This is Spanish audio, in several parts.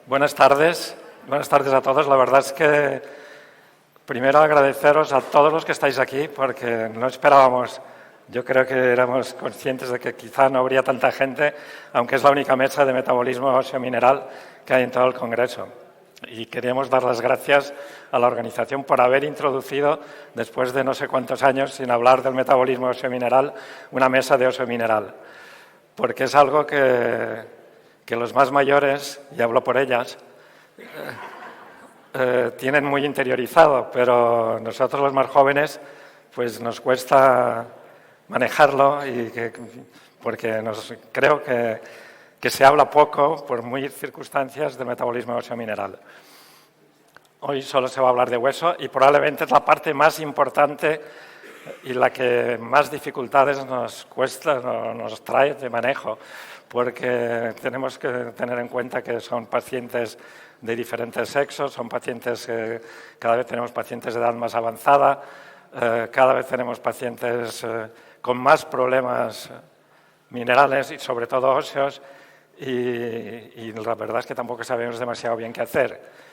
Buenas tardes a todos. La verdad es que primero agradeceros a todos los que estáis aquí porque no esperábamos, yo creo que éramos conscientes de que quizá no habría tanta gente, aunque es la única mesa de metabolismo óseo mineral que hay en todo el Congreso. Y queríamos dar las gracias a la organización por haber introducido, después de no sé cuántos años sin hablar del metabolismo óseo mineral, una mesa de óseo mineral, porque es algo que los más mayores, y hablo por ellas, tienen muy interiorizado, pero nosotros los más jóvenes pues nos cuesta manejarlo porque creo que se habla poco por muy circunstancias del metabolismo óseo mineral. Hoy solo se va a hablar de hueso y probablemente es la parte más importante y la que más dificultades nos cuesta, nos trae de manejo, porque tenemos que tener en cuenta que son pacientes de diferentes sexos, son pacientes cada vez tenemos pacientes de edad más avanzada, cada vez tenemos pacientes con más problemas minerales y sobre todo óseos y la verdad es que tampoco sabemos demasiado bien qué hacer.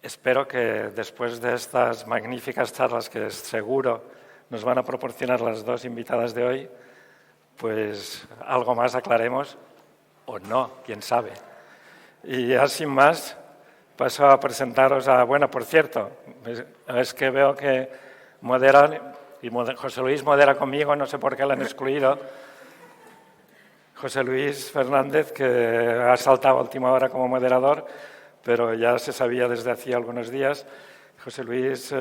Espero que después de estas magníficas charlas que seguro nos van a proporcionar las dos invitadas de hoy, pues algo más aclaremos o no, quién sabe. Y ya sin más, paso a presentaros a... Bueno, por cierto, es que veo que moderan, y José Luis modera conmigo, no sé por qué lo han excluido. José Luis Fernández, que ha saltado a última hora como moderador, pero ya se sabía desde hacía algunos días. José Luis,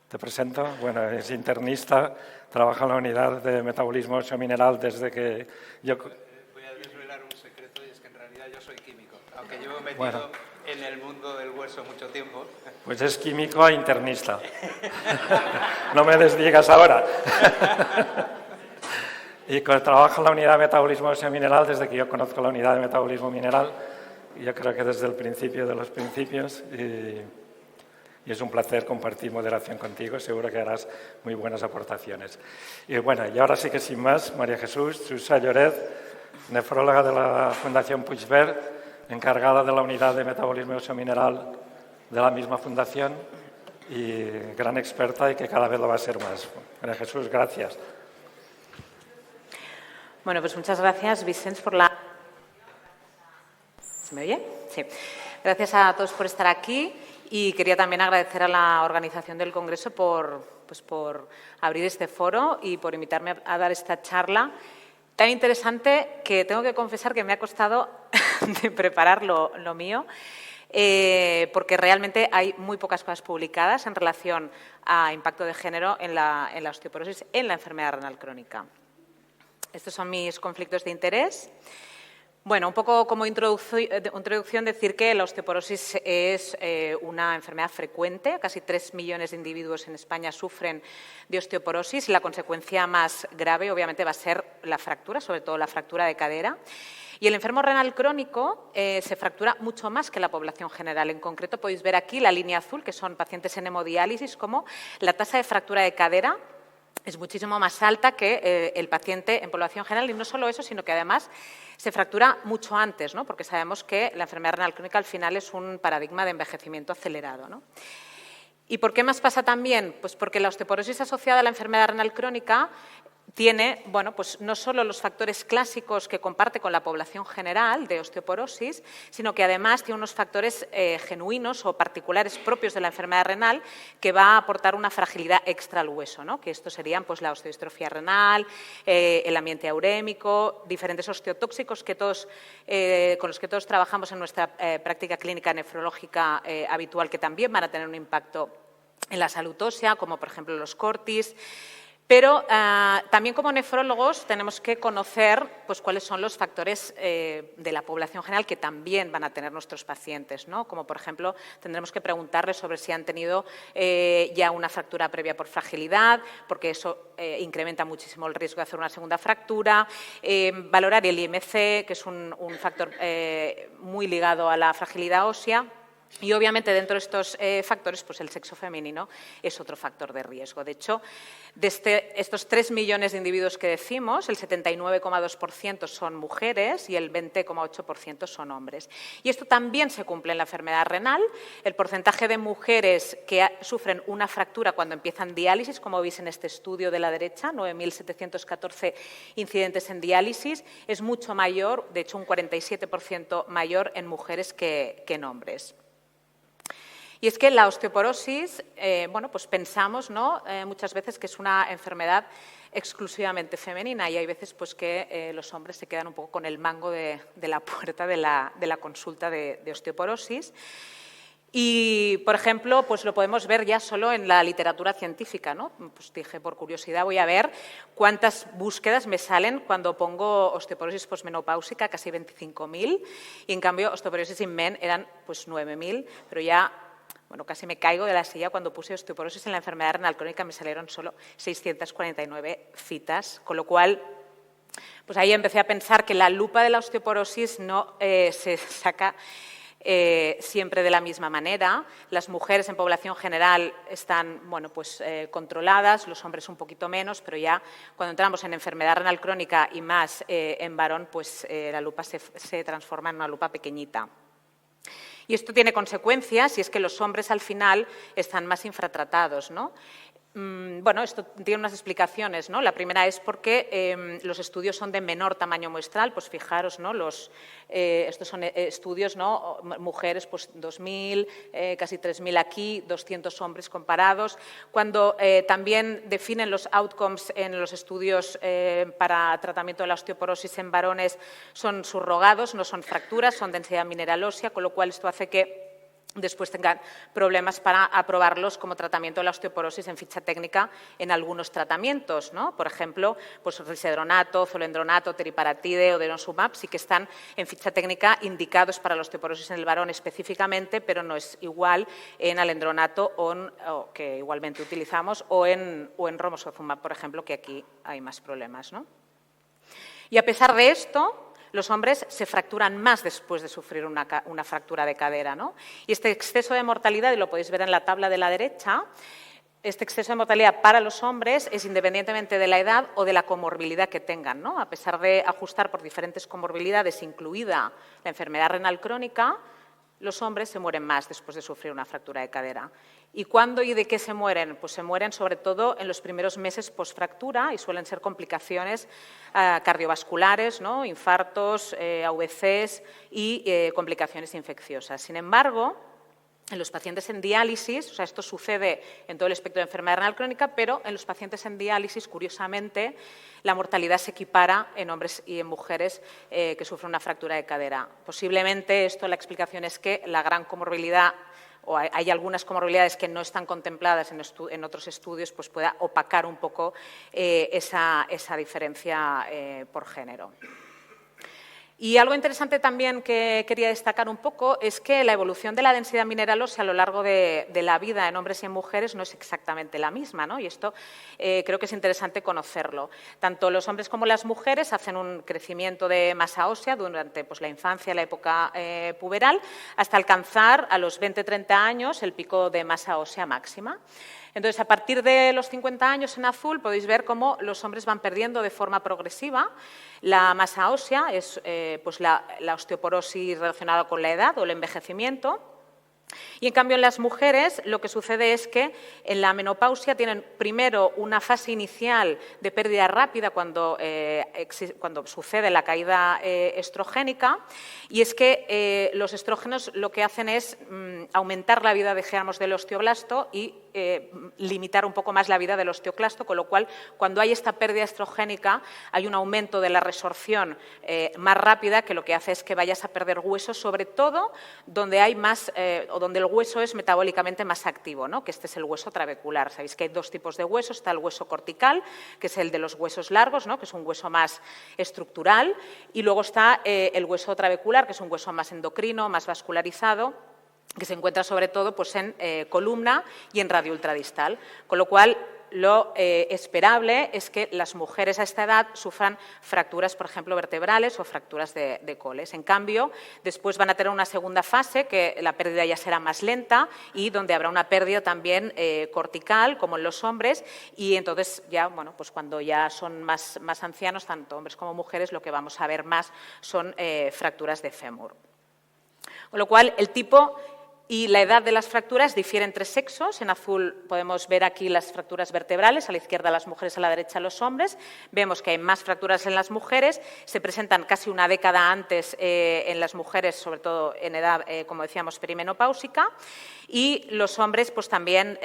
te presento. Bueno, es internista, trabaja en la unidad de metabolismo óseo mineral desde que yo... Voy a desvelar un secreto y es que en realidad yo soy químico, aunque llevo metido en el mundo del hueso mucho tiempo. Pues es químico e internista. No me desdigas ahora. Y trabaja en la unidad de metabolismo óseo mineral desde que yo conozco la unidad de metabolismo mineral. Yo creo que desde el principio de los principios y es un placer compartir moderación contigo, seguro que harás muy buenas aportaciones. Y bueno, y ahora sí que sin más, María Jesús Susa Lloret, nefróloga de la Fundación Puigverd, encargada de la unidad de metabolismo óseo mineral de la misma fundación y gran experta y que cada vez lo va a ser más. María Jesús, gracias. Bueno, pues muchas gracias, Vicens, por la... ¿Se me oye? Sí. Gracias a todos por estar aquí y quería también agradecer a la organización del Congreso por abrir este foro y por invitarme a dar esta charla tan interesante que tengo que confesar que me ha costado de preparar lo mío, porque realmente hay muy pocas cosas publicadas en relación a impacto de género en la osteoporosis en la enfermedad renal crónica. Estos son mis conflictos de interés. Bueno, un poco como introducción decir que la osteoporosis es una enfermedad frecuente. Casi 3 millones de individuos en España sufren de osteoporosis. La consecuencia más grave, obviamente, va a ser la fractura, sobre todo la fractura de cadera. Y el enfermo renal crónico se fractura mucho más que la población general. En concreto, podéis ver aquí la línea azul, que son pacientes en hemodiálisis, como la tasa de fractura de cadera es muchísimo más alta que el paciente en población general. Y no solo eso, sino que además se fractura mucho antes, ¿no? Porque sabemos que la enfermedad renal crónica al final es un paradigma de envejecimiento acelerado, ¿no? ¿Y por qué más pasa también? Pues porque la osteoporosis asociada a la enfermedad renal crónica tiene, bueno, pues no solo los factores clásicos que comparte con la población general de osteoporosis, sino que además tiene unos factores genuinos o particulares propios de la enfermedad renal que va a aportar una fragilidad extra al hueso, ¿no? Que estos serían pues, la osteodistrofia renal, el ambiente aurémico, diferentes osteotóxicos que con los que todos trabajamos en nuestra práctica clínica nefrológica habitual, que también van a tener un impacto en la salud ósea, como por ejemplo los cortis. Pero también como nefrólogos tenemos que conocer pues, cuáles son los factores de la población general que también van a tener nuestros pacientes, ¿no? Como por ejemplo tendremos que preguntarles sobre si han tenido ya una fractura previa por fragilidad, porque eso incrementa muchísimo el riesgo de hacer una segunda fractura, valorar el IMC, que es un factor muy ligado a la fragilidad ósea. Y obviamente dentro de estos factores, pues el sexo femenino es otro factor de riesgo. De hecho, de estos 3 millones de individuos que decimos, el 79,2% son mujeres y el 20,8% son hombres. Y esto también se cumple en la enfermedad renal. El porcentaje de mujeres que sufren una fractura cuando empiezan diálisis, como veis en este estudio de la derecha, 9.714 incidentes en diálisis, es mucho mayor, de hecho un 47% mayor en mujeres que en hombres. Y es que la osteoporosis, bueno, pues pensamos, ¿no?, muchas veces que es una enfermedad exclusivamente femenina y hay veces pues, que los hombres se quedan un poco con el mango de la puerta de la consulta de osteoporosis. Y, por ejemplo, pues lo podemos ver ya solo en la literatura científica, ¿no? Pues dije, por curiosidad, voy a ver cuántas búsquedas me salen cuando pongo osteoporosis posmenopáusica, casi 25.000, y en cambio osteoporosis in men eran pues 9.000, pero ya, bueno, casi me caigo de la silla cuando puse osteoporosis en la enfermedad renal crónica, me salieron solo 649 citas, con lo cual, pues ahí empecé a pensar que la lupa de la osteoporosis no se saca siempre de la misma manera. Las mujeres en población general están, bueno, pues, controladas, los hombres un poquito menos, pero ya cuando entramos en enfermedad renal crónica y más en varón, pues la lupa se transforma en una lupa pequeñita. Y esto tiene consecuencias y es que los hombres al final están más infratratados, ¿no? Bueno, esto tiene unas explicaciones, ¿no? La primera es porque los estudios son de menor tamaño muestral, pues fijaros, ¿no? Estos son estudios, ¿no? Mujeres, pues 2.000, casi 3.000 aquí, 200 hombres comparados. Cuando también definen los outcomes en los estudios para tratamiento de la osteoporosis en varones son subrogados, no son fracturas, son densidad mineral ósea, con lo cual esto hace que después tengan problemas para aprobarlos como tratamiento de la osteoporosis en ficha técnica en algunos tratamientos, ¿no? Por ejemplo, pues risedronato, zolendronato, teriparatide o denosumab sí que están en ficha técnica indicados para la osteoporosis en el varón específicamente, pero no es igual en alendronato que igualmente utilizamos o en romosozumab, por ejemplo, que aquí hay más problemas, ¿no? Y a pesar de esto, los hombres se fracturan más después de sufrir una fractura de cadera, ¿no? Y este exceso de mortalidad, y lo podéis ver en la tabla de la derecha, este exceso de mortalidad para los hombres es independientemente de la edad o de la comorbilidad que tengan, ¿no? A pesar de ajustar por diferentes comorbilidades, incluida la enfermedad renal crónica, los hombres se mueren más después de sufrir una fractura de cadera. ¿Y cuándo y de qué se mueren? Pues se mueren sobre todo en los primeros meses postfractura y suelen ser complicaciones cardiovasculares, ¿no? Infartos, AVCs y complicaciones infecciosas. Sin embargo, en los pacientes en diálisis, o sea, esto sucede en todo el espectro de enfermedad renal crónica, pero en los pacientes en diálisis, curiosamente, la mortalidad se equipara en hombres y en mujeres que sufren una fractura de cadera. Posiblemente la explicación es que la gran comorbilidad, o hay algunas comorbilidades que no están contempladas en otros estudios, pues pueda opacar un poco esa diferencia por género. Y algo interesante también que quería destacar un poco es que la evolución de la densidad mineral ósea a lo largo de la vida en hombres y en mujeres no es exactamente la misma, ¿no? Y esto creo que es interesante conocerlo. Tanto los hombres como las mujeres hacen un crecimiento de masa ósea durante pues, la infancia, la época puberal, hasta alcanzar a los 20-30 años el pico de masa ósea máxima. Entonces, a partir de los 50 años en azul podéis ver cómo los hombres van perdiendo de forma progresiva la masa ósea, es pues la osteoporosis relacionada con la edad o el envejecimiento. Y, en cambio, en las mujeres lo que sucede es que en la menopausia tienen primero una fase inicial de pérdida rápida cuando sucede la caída estrogénica, y es que los estrógenos lo que hacen es aumentar la vida, dijéramos, del osteoblasto y limitar un poco más la vida del osteoclasto, con lo cual, cuando hay esta pérdida estrogénica, hay un aumento de la resorción más rápida, que lo que hace es que vayas a perder huesos, sobre todo donde hay más donde el hueso es metabólicamente más activo, ¿no? Que este es el hueso trabecular. Sabéis que hay dos tipos de huesos, está el hueso cortical, que es el de los huesos largos, ¿no? Que es un hueso más estructural, y luego está el hueso trabecular, que es un hueso más endocrino, más vascularizado, que se encuentra sobre todo pues, en columna y en radio ultradistal. Con lo cual, lo esperable es que las mujeres a esta edad sufran fracturas, por ejemplo, vertebrales o fracturas de coles. En cambio, después van a tener una segunda fase, que la pérdida ya será más lenta y donde habrá una pérdida también cortical, como en los hombres, y entonces ya, bueno, pues cuando ya son más ancianos, tanto hombres como mujeres, lo que vamos a ver más son fracturas de fémur. Con lo cual, el tipo y la edad de las fracturas difieren entre sexos. En azul podemos ver aquí las fracturas vertebrales, a la izquierda las mujeres, a la derecha los hombres. Vemos que hay más fracturas en las mujeres, se presentan casi una década antes en las mujeres, sobre todo en edad, como decíamos, perimenopáusica. Y los hombres, pues también,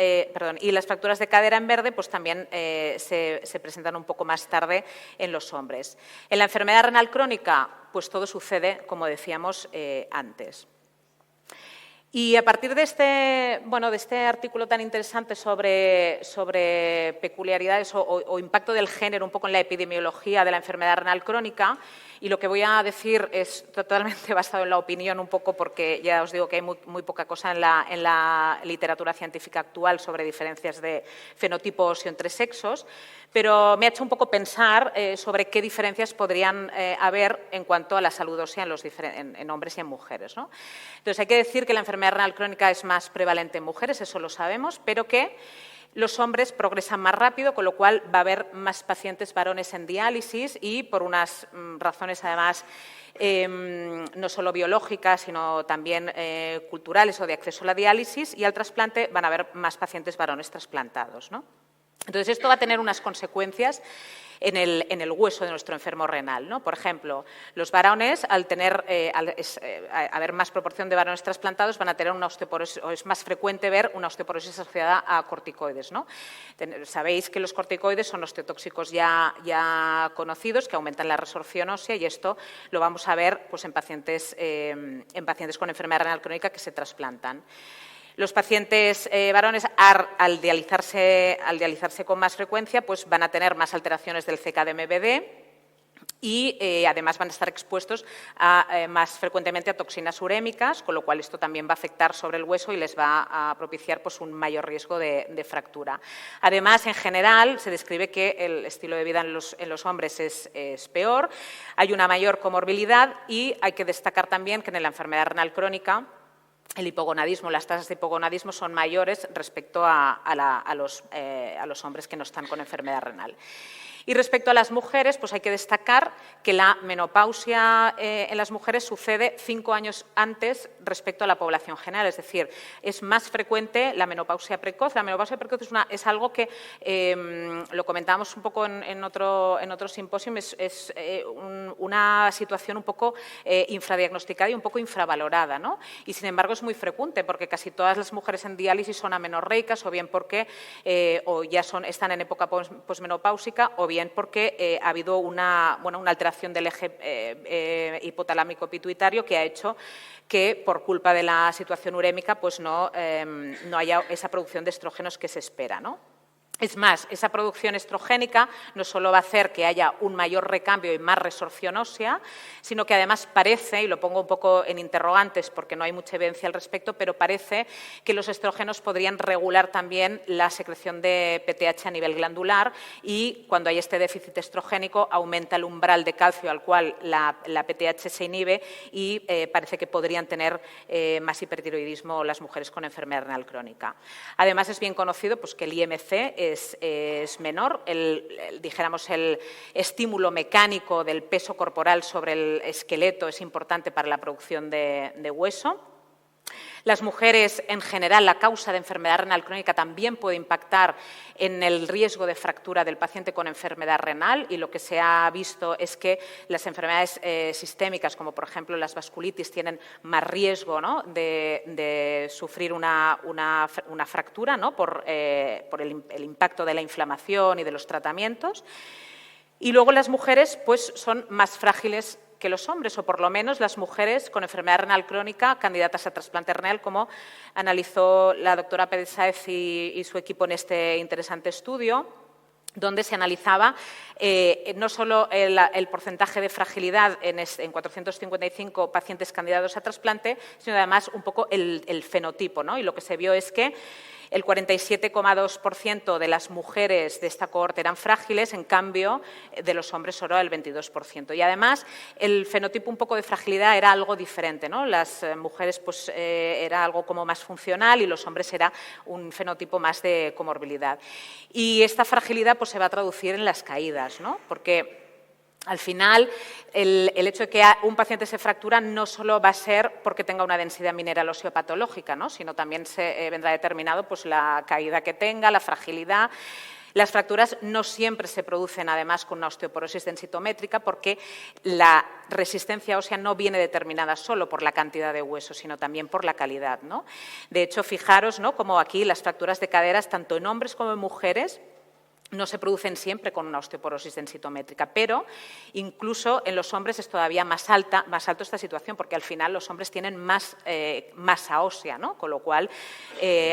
y las fracturas de cadera en verde, pues también se presentan un poco más tarde en los hombres. En la enfermedad renal crónica, pues todo sucede, como decíamos antes. Y a partir de este artículo tan interesante sobre peculiaridades o impacto del género un poco en la epidemiología de la enfermedad renal crónica, y lo que voy a decir es totalmente basado en la opinión un poco, porque ya os digo que hay muy poca cosa en la literatura científica actual sobre diferencias de fenotipos y entre sexos, pero me ha hecho un poco pensar sobre qué diferencias podrían haber en cuanto a la salud ósea en hombres y en mujeres, ¿no? Entonces, hay que decir que la enfermedad renal crónica es más prevalente en mujeres, eso lo sabemos, pero que los hombres progresan más rápido, con lo cual va a haber más pacientes varones en diálisis y por unas razones, además, no solo biológicas, sino también culturales o de acceso a la diálisis, y al trasplante van a haber más pacientes varones trasplantados, ¿no? Entonces, esto va a tener unas consecuencias en el hueso de nuestro enfermo renal, ¿no? Por ejemplo, los varones, al haber más proporción de varones trasplantados, van a tener una osteoporosis, o es más frecuente ver una osteoporosis asociada a corticoides, ¿no? Sabéis que los corticoides son osteotóxicos ya conocidos, que aumentan la resorción ósea, y esto lo vamos a ver pues, en pacientes con enfermedad renal crónica que se trasplantan. Los pacientes varones, al dializarse con más frecuencia, pues van a tener más alteraciones del CK-MBD y además van a estar expuestos más frecuentemente a toxinas urémicas, con lo cual esto también va a afectar sobre el hueso y les va a propiciar pues, un mayor riesgo de fractura. Además, en general, se describe que el estilo de vida en los hombres es peor, hay una mayor comorbilidad y hay que destacar también que en la enfermedad renal crónica el hipogonadismo, las tasas de hipogonadismo son mayores respecto a los hombres que no están con enfermedad renal. Y respecto a las mujeres, pues hay que destacar que la menopausia en las mujeres sucede 5 años antes respecto a la población general, es decir, es más frecuente la menopausia precoz. La menopausia precoz es algo que lo comentábamos un poco en otro simposio, es una situación un poco infradiagnosticada y un poco infravalorada, ¿no? Y sin embargo es muy frecuente porque casi todas las mujeres en diálisis son amenorreicas, o bien porque están en época posmenopáusica, o bien porque ha habido una alteración del eje hipotalámico pituitario que ha hecho que por culpa de la situación urémica pues no haya esa producción de estrógenos que se espera, ¿no? Es más, esa producción estrogénica no solo va a hacer que haya un mayor recambio y más resorción ósea, sino que además parece, y lo pongo un poco en interrogantes porque no hay mucha evidencia al respecto, pero parece que los estrógenos podrían regular también la secreción de PTH a nivel glandular, y cuando hay este déficit estrogénico aumenta el umbral de calcio al cual la PTH se inhibe, y parece que podrían tener más hipertiroidismo las mujeres con enfermedad renal crónica. Además, es bien conocido pues, que el IMC es menor, dijéramos el estímulo mecánico del peso corporal sobre el esqueleto es importante para la producción de hueso. Las mujeres, en general, la causa de enfermedad renal crónica también puede impactar en el riesgo de fractura del paciente con enfermedad renal, y lo que se ha visto es que las enfermedades sistémicas, como por ejemplo las vasculitis, tienen más riesgo, ¿no?, de sufrir una fractura, ¿no?, por el impacto de la inflamación y de los tratamientos. Y luego las mujeres pues, son más frágiles que los hombres, o por lo menos las mujeres con enfermedad renal crónica candidatas a trasplante renal, como analizó la doctora Pérez Sáez y su equipo en este interesante estudio, donde se analizaba no solo el porcentaje de fragilidad en 455 pacientes candidatos a trasplante, sino además un poco el fenotipo, ¿no? Y lo que se vio es que El 47,2% de las mujeres de esta cohorte eran frágiles, en cambio, de los hombres solo el 22%. Y además, el fenotipo un poco de fragilidad era algo diferente, ¿no? Las mujeres pues, era algo como más funcional y los hombres era un fenotipo más de comorbilidad. Y esta fragilidad pues, se va a traducir en las caídas, ¿no? Porque al final, el hecho de que un paciente se fractura no solo va a ser porque tenga una densidad mineral ósea patológica, ¿no? Sino también se vendrá determinado pues, la caída que tenga, la fragilidad. Las fracturas no siempre se producen, además, con una osteoporosis densitométrica porque la resistencia ósea no viene determinada solo por la cantidad de hueso, sino también por la calidad, ¿no? De hecho, fijaros, ¿no?, como aquí las fracturas de caderas, tanto en hombres como en mujeres, no se producen siempre con una osteoporosis densitométrica, pero incluso en los hombres es todavía más alto esta situación, porque al final los hombres tienen más masa ósea, ¿no? Con lo cual,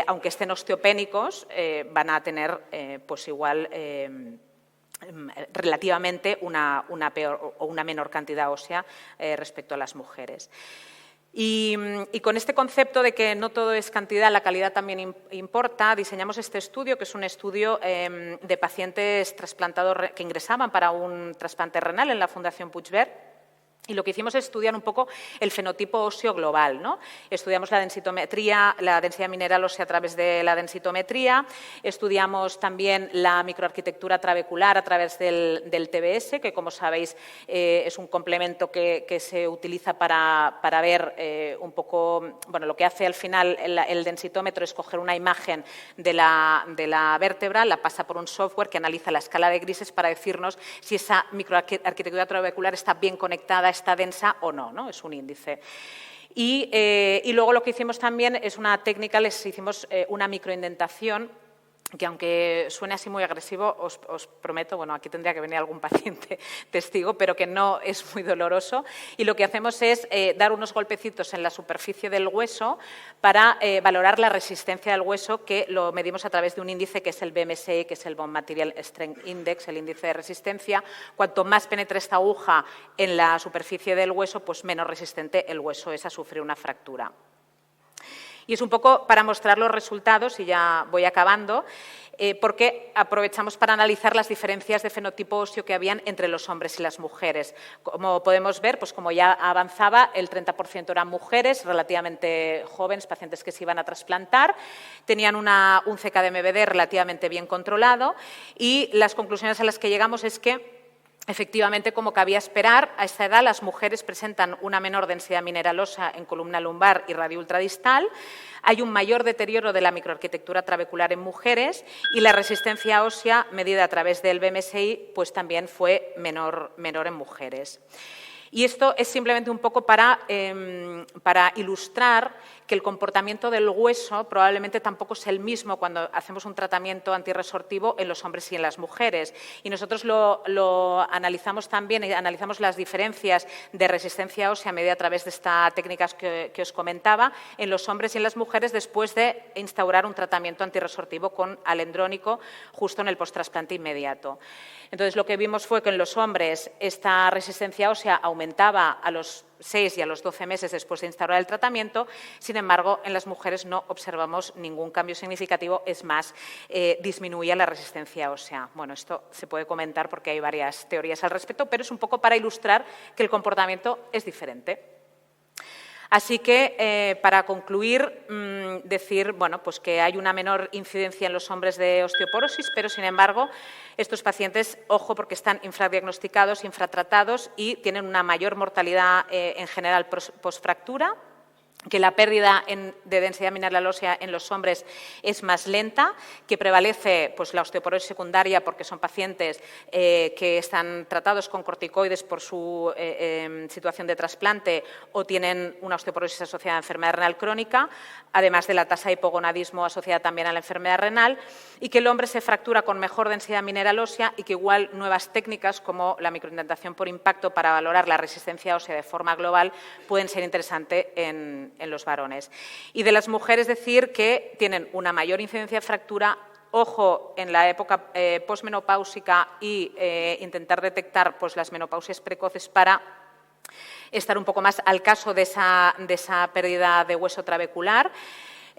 aunque estén osteopénicos, van a tener pues igual relativamente una peor o una menor cantidad ósea respecto a las mujeres. Y con este concepto de que no todo es cantidad, la calidad también importa, diseñamos este estudio, que es un estudio de pacientes trasplantados que ingresaban para un trasplante renal en la Fundación Puigverd. Y lo que hicimos es estudiar un poco el fenotipo óseo global, ¿no? Estudiamos la densitometría, la densidad mineral ósea a través de la densitometría, estudiamos también la microarquitectura trabecular a través del TBS, que como sabéis es un complemento que se utiliza para ver un poco, bueno, lo que hace al final el densitómetro es coger una imagen de la vértebra, la pasa por un software que analiza la escala de grises para decirnos si esa microarquitectura trabecular está bien conectada, está densa o no, ¿no? Es un índice. Y luego lo que hicimos también es una técnica, les hicimos una microindentación, que aunque suene así muy agresivo, os prometo, bueno, aquí tendría que venir algún paciente testigo, pero que no es muy doloroso. Y lo que hacemos es dar unos golpecitos en la superficie del hueso para valorar la resistencia del hueso, que lo medimos a través de un índice que es el BMSI, que es el Bone Material Strength Index, el índice de resistencia. Cuanto más penetre esta aguja en la superficie del hueso, pues menos resistente el hueso es a sufrir una fractura. Y es un poco para mostrar los resultados, y ya voy acabando, porque aprovechamos para analizar las diferencias de fenotipo óseo que habían entre los hombres y las mujeres. Como podemos ver, pues como ya avanzaba, el 30% eran mujeres relativamente jóvenes, pacientes que se iban a trasplantar, tenían un CK-MBD relativamente bien controlado, y las conclusiones a las que llegamos es que efectivamente, como cabía esperar, a esta edad las mujeres presentan una menor densidad mineral ósea en columna lumbar y radio ultradistal, hay un mayor deterioro de la microarquitectura trabecular en mujeres y la resistencia ósea medida a través del BMSI pues también fue menor en mujeres. Y esto es simplemente un poco para ilustrar que el comportamiento del hueso probablemente tampoco es el mismo cuando hacemos un tratamiento antirresortivo en los hombres y en las mujeres. Y nosotros lo analizamos también, analizamos las diferencias de resistencia ósea medida a través de estas técnicas que os comentaba en los hombres y en las mujeres después de instaurar un tratamiento antirresortivo con alendrónico justo en el postrasplante inmediato. Entonces, lo que vimos fue que en los hombres esta resistencia ósea aumentaba a los 6 y a los 12 meses después de instaurar el tratamiento. Sin embargo, en las mujeres no observamos ningún cambio significativo, es más, disminuía la resistencia ósea. Bueno, esto se puede comentar porque hay varias teorías al respecto, pero es un poco para ilustrar que el comportamiento es diferente. Así que, para concluir, decir bueno, pues que hay una menor incidencia en los hombres de osteoporosis, pero, sin embargo, estos pacientes, ojo, porque están infradiagnosticados, infratratados y tienen una mayor mortalidad en general posfractura, que la pérdida de densidad mineral ósea en los hombres es más lenta, que prevalece pues, la osteoporosis secundaria porque son pacientes que están tratados con corticoides por su situación de trasplante o tienen una osteoporosis asociada a enfermedad renal crónica, además de la tasa de hipogonadismo asociada también a la enfermedad renal, y que el hombre se fractura con mejor densidad mineral ósea y que igual nuevas técnicas como la microindentación por impacto para valorar la resistencia ósea de forma global pueden ser interesantes en los varones. Y de las mujeres decir que tienen una mayor incidencia de fractura, ojo, en la época posmenopáusica y intentar detectar pues, las menopausias precoces para estar un poco más al caso de esa pérdida de hueso trabecular.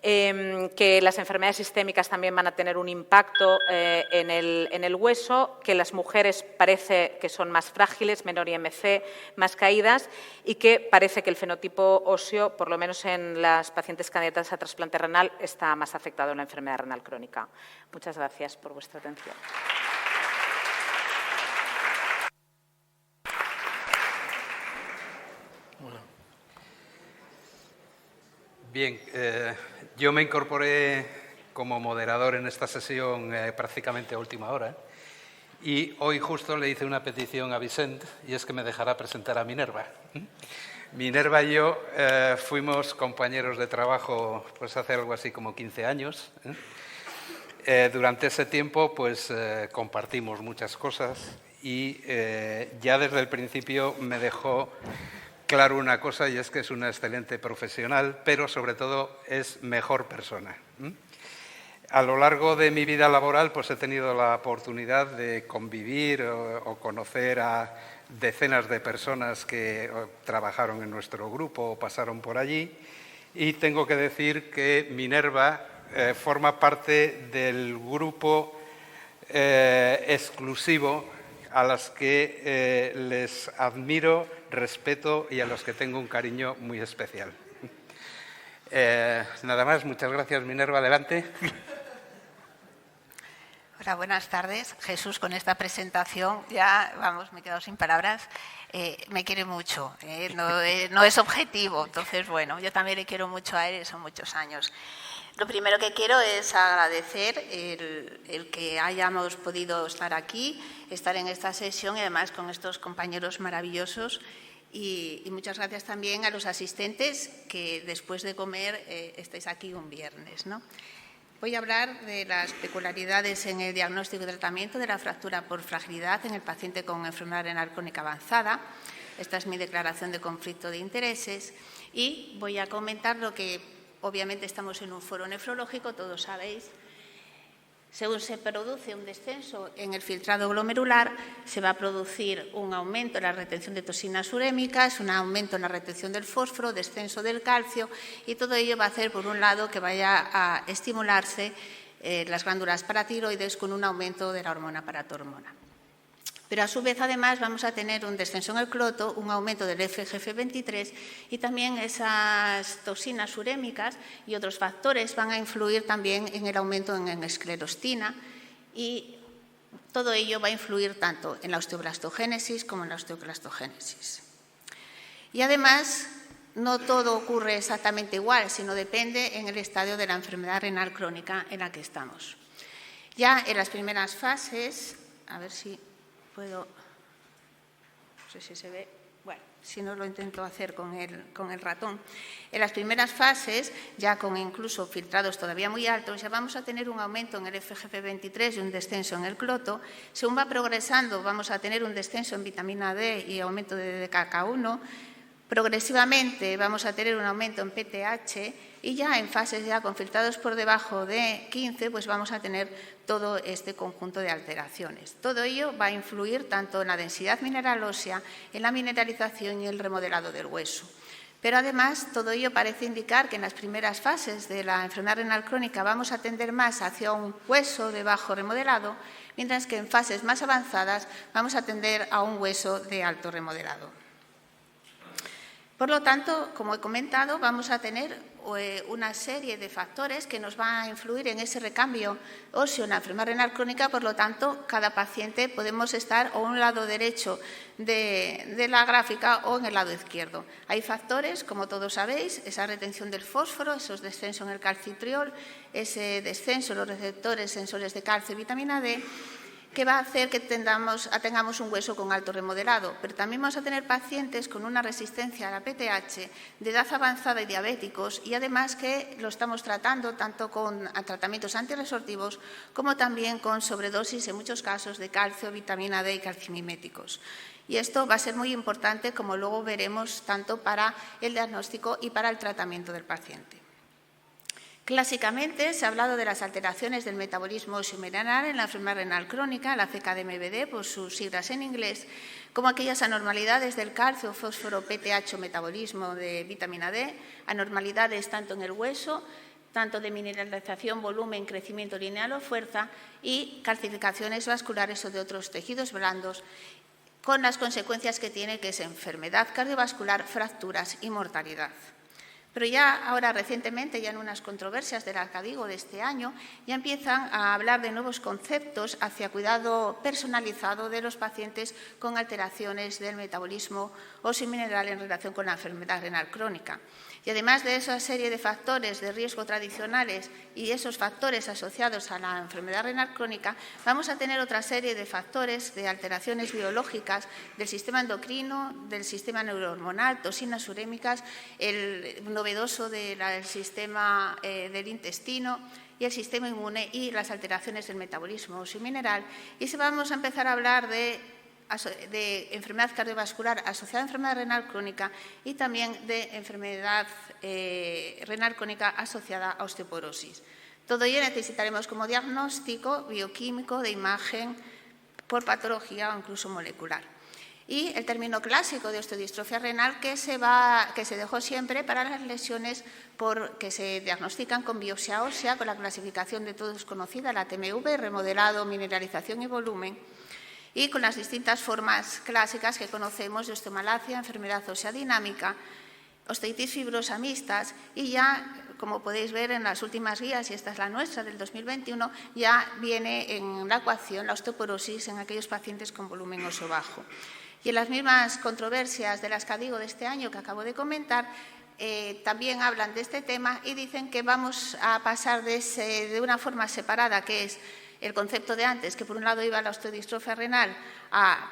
que las enfermedades sistémicas también van a tener un impacto en el hueso, que las mujeres parece que son más frágiles, menor IMC, más caídas, y que parece que el fenotipo óseo, por lo menos en las pacientes candidatas a trasplante renal, está más afectado en la enfermedad renal crónica. Muchas gracias por vuestra atención. Bien, yo me incorporé como moderador en esta sesión prácticamente a última hora y hoy justo le hice una petición a Vicent y es que me dejará presentar a Minerva. Minerva y yo fuimos compañeros de trabajo pues hace algo así como 15 años. Durante ese tiempo pues compartimos muchas cosas y ya desde el principio me dejó claro una cosa, y es que es una excelente profesional, pero sobre todo es mejor persona. A lo largo de mi vida laboral pues he tenido la oportunidad de convivir o conocer a decenas de personas que trabajaron en nuestro grupo o pasaron por allí, y tengo que decir que Minerva forma parte del grupo exclusivo a las que les admiro, respeto y a los que tengo un cariño muy especial. Nada más, muchas gracias, Minerva, adelante. Hola, buenas tardes. Jesús, con esta presentación ya, vamos, me he quedado sin palabras. Me quiere mucho, no es objetivo, entonces, bueno, yo también le quiero mucho a él, son muchos años. Lo primero que quiero es agradecer el que hayamos podido estar aquí, estar en esta sesión y además con estos compañeros maravillosos. Y muchas gracias también a los asistentes que después de comer estáis aquí un viernes, ¿no? Voy a hablar de las peculiaridades en el diagnóstico y tratamiento de la fractura por fragilidad en el paciente con enfermedad renal crónica avanzada. Esta es mi declaración de conflicto de intereses y voy a comentar lo que obviamente estamos en un foro nefrológico, todos sabéis. Según se produce un descenso en el filtrado glomerular, se va a producir un aumento en la retención de toxinas urémicas, un aumento en la retención del fósforo, descenso del calcio, y todo ello va a hacer, por un lado, que vaya a estimularse las glándulas paratiroides con un aumento de la hormona paratormona. Pero a su vez, además, vamos a tener un descenso en el cloto, un aumento del FGF23 y también esas toxinas urémicas y otros factores van a influir también en el aumento en esclerostina, y todo ello va a influir tanto en la osteoblastogénesis como en la osteoclastogénesis. Y además, no todo ocurre exactamente igual, sino depende en el estadio de la enfermedad renal crónica en la que estamos. Ya en las primeras fases, a ver si puedo, no sé si se ve, bueno, si no lo intento hacer con el ratón. En las primeras fases, ya con incluso filtrados todavía muy altos, ya vamos a tener un aumento en el FGF23 y un descenso en el cloto. Según va progresando, vamos a tener un descenso en vitamina D y aumento de DKK1. Progresivamente vamos a tener un aumento en PTH y ya en fases ya con filtrados por debajo de 15, pues vamos a tener todo este conjunto de alteraciones. Todo ello va a influir tanto en la densidad mineral ósea, en la mineralización y el remodelado del hueso. Pero además, todo ello parece indicar que en las primeras fases de la enfermedad renal crónica vamos a tender más hacia un hueso de bajo remodelado, mientras que en fases más avanzadas vamos a tender a un hueso de alto remodelado. Por lo tanto, como he comentado, vamos a tener una serie de factores que nos van a influir en ese recambio óseo en la enfermedad renal crónica. Por lo tanto, cada paciente podemos estar o en un lado derecho de la gráfica o en el lado izquierdo. Hay factores, como todos sabéis, esa retención del fósforo, esos descensos en el calcitriol, ese descenso en los receptores sensores de calcio y vitamina D, que va a hacer que tengamos un hueso con alto remodelado. Pero también vamos a tener pacientes con una resistencia a la PTH, de edad avanzada y diabéticos, y además que lo estamos tratando tanto con tratamientos antirresortivos como también con sobredosis, en muchos casos, de calcio, vitamina D y calcimiméticos. Y esto va a ser muy importante, como luego veremos, tanto para el diagnóstico y para el tratamiento del paciente. Clásicamente se ha hablado de las alteraciones del metabolismo óseo-mineral en la enfermedad renal crónica, la CKD-MVD, por sus siglas en inglés, como aquellas anormalidades del calcio, fósforo, PTH o metabolismo de vitamina D, anormalidades tanto en el hueso tanto de mineralización, volumen, crecimiento lineal o fuerza, y calcificaciones vasculares o de otros tejidos blandos, con las consecuencias que tiene, que es enfermedad cardiovascular, fracturas y mortalidad. Pero ya ahora recientemente, ya en unas controversias del Arcadigo de este año, ya empiezan a hablar de nuevos conceptos hacia cuidado personalizado de los pacientes con alteraciones del metabolismo óseo-mineral en relación con la enfermedad renal crónica. Y además de esa serie de factores de riesgo tradicionales y esos factores asociados a la enfermedad renal crónica, vamos a tener otra serie de factores de alteraciones biológicas del sistema endocrino, del sistema neurohormonal, toxinas urémicas, el novedoso del sistema del intestino y el sistema inmune y las alteraciones del metabolismo óseo-mineral. Y si vamos a empezar a hablar de enfermedad cardiovascular asociada a enfermedad renal crónica y también de enfermedad renal crónica asociada a osteoporosis. Todo ello necesitaremos como diagnóstico bioquímico de imagen por patología o incluso molecular. Y el término clásico de osteodistrofia renal que se dejó siempre para las lesiones que se diagnostican con biopsia ósea, con la clasificación de todos conocida, la TMV, remodelado, mineralización y volumen, y con las distintas formas clásicas que conocemos de osteomalacia, enfermedad ósea dinámica, osteitis fibrosa mixtas, y ya, como podéis ver en las últimas guías, y esta es la nuestra del 2021, ya viene en la ecuación la osteoporosis en aquellos pacientes con volumen óseo bajo. Y en las mismas controversias del Arcadigo de este año que acabo de comentar, también hablan de este tema y dicen que vamos a pasar de una forma separada, que es el concepto de antes, que por un lado iba la osteodistrofia renal,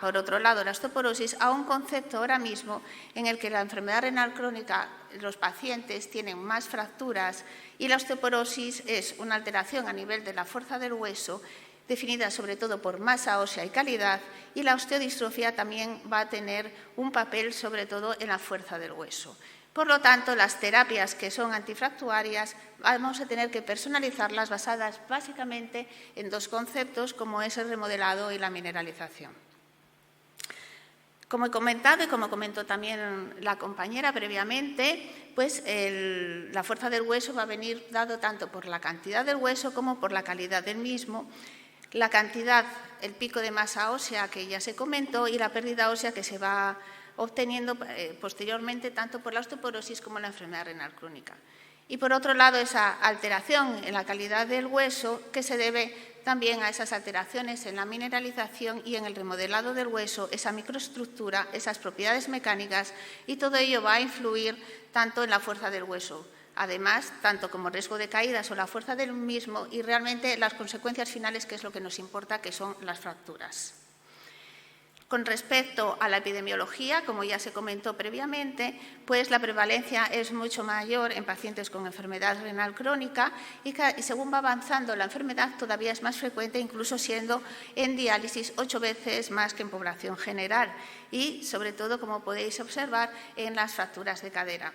por otro lado la osteoporosis, a un concepto ahora mismo en el que la enfermedad renal crónica, los pacientes tienen más fracturas y la osteoporosis es una alteración a nivel de la fuerza del hueso, definida sobre todo por masa ósea y calidad, y la osteodistrofia también va a tener un papel sobre todo en la fuerza del hueso. Por lo tanto, las terapias que son antifractuarias vamos a tener que personalizarlas basadas básicamente en dos conceptos, como es el remodelado y la mineralización. Como he comentado y como comentó también la compañera previamente, pues la fuerza del hueso va a venir dado tanto por la cantidad del hueso como por la calidad del mismo. La cantidad, el pico de masa ósea que ya se comentó y la pérdida ósea que se va obteniendo posteriormente tanto por la osteoporosis como la enfermedad renal crónica. Y por otro lado, esa alteración en la calidad del hueso que se debe también a esas alteraciones en la mineralización y en el remodelado del hueso, esa microestructura, esas propiedades mecánicas, y todo ello va a influir tanto en la fuerza del hueso. Además, tanto como riesgo de caídas o la fuerza del mismo y realmente las consecuencias finales, que es lo que nos importa, que son las fracturas. Con respecto a la epidemiología, como ya se comentó previamente, pues la prevalencia es mucho mayor en pacientes con enfermedad renal crónica y según va avanzando la enfermedad todavía es más frecuente, incluso siendo en diálisis 8 veces más que en población general y, sobre todo, como podéis observar, en las fracturas de cadera.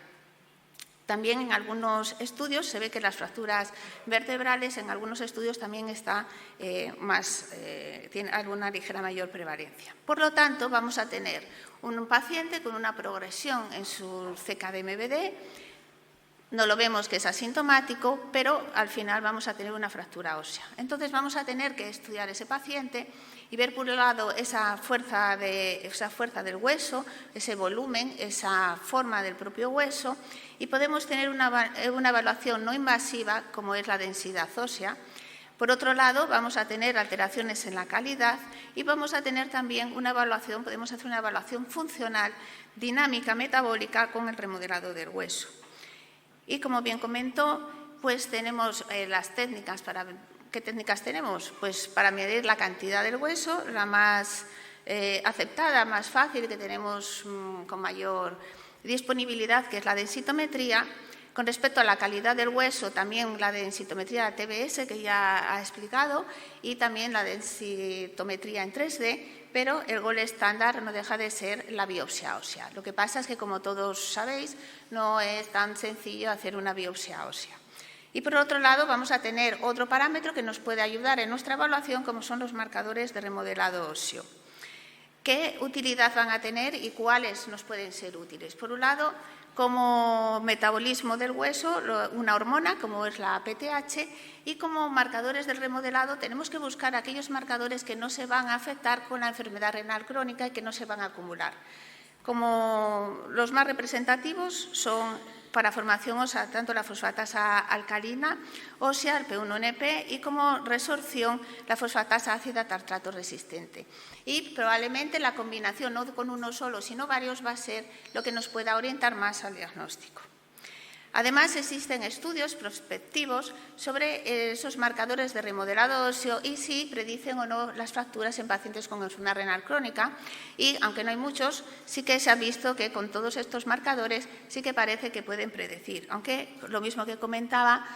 También en algunos estudios se ve que las fracturas vertebrales, en algunos estudios también tiene alguna ligera mayor prevalencia. Por lo tanto, vamos a tener un paciente con una progresión en su CK-MBD, no lo vemos que es asintomático, pero al final vamos a tener una fractura ósea. Entonces vamos a tener que estudiar ese paciente y ver por un lado esa fuerza del hueso, ese volumen, esa forma del propio hueso, y podemos tener una evaluación no invasiva como es la densidad ósea. Por otro lado, vamos a tener alteraciones en la calidad y vamos a tener también podemos hacer una evaluación funcional, dinámica, metabólica con el remodelado del hueso. Y como bien comentó, pues tenemos las técnicas ¿Qué técnicas tenemos? Pues para medir la cantidad del hueso, la más aceptada, más fácil, que tenemos con mayor disponibilidad, que es la densitometría. Con respecto a la calidad del hueso, también la densitometría TBS, que ya ha explicado, y también la densitometría en 3D, pero el gol estándar no deja de ser la biopsia ósea. Lo que pasa es que, como todos sabéis, no es tan sencillo hacer una biopsia ósea. Y por otro lado, vamos a tener otro parámetro que nos puede ayudar en nuestra evaluación, como son los marcadores de remodelado óseo. ¿Qué utilidad van a tener y cuáles nos pueden ser útiles? Por un lado, como metabolismo del hueso, una hormona como es la PTH, y como marcadores del remodelado tenemos que buscar aquellos marcadores que no se van a afectar con la enfermedad renal crónica y que no se van a acumular. Como los más representativos son para formación ósea tanto la fosfatasa alcalina ósea, el P1NP, y como resorción la fosfatasa ácida tartrato resistente. Y probablemente la combinación, no con uno solo, sino varios, va a ser lo que nos pueda orientar más al diagnóstico. Además, existen estudios prospectivos sobre esos marcadores de remodelado óseo y si predicen o no las fracturas en pacientes con enfermedad renal crónica. Y, aunque no hay muchos, sí que se ha visto que con todos estos marcadores sí que parece que pueden predecir. Aunque, lo mismo que comentaba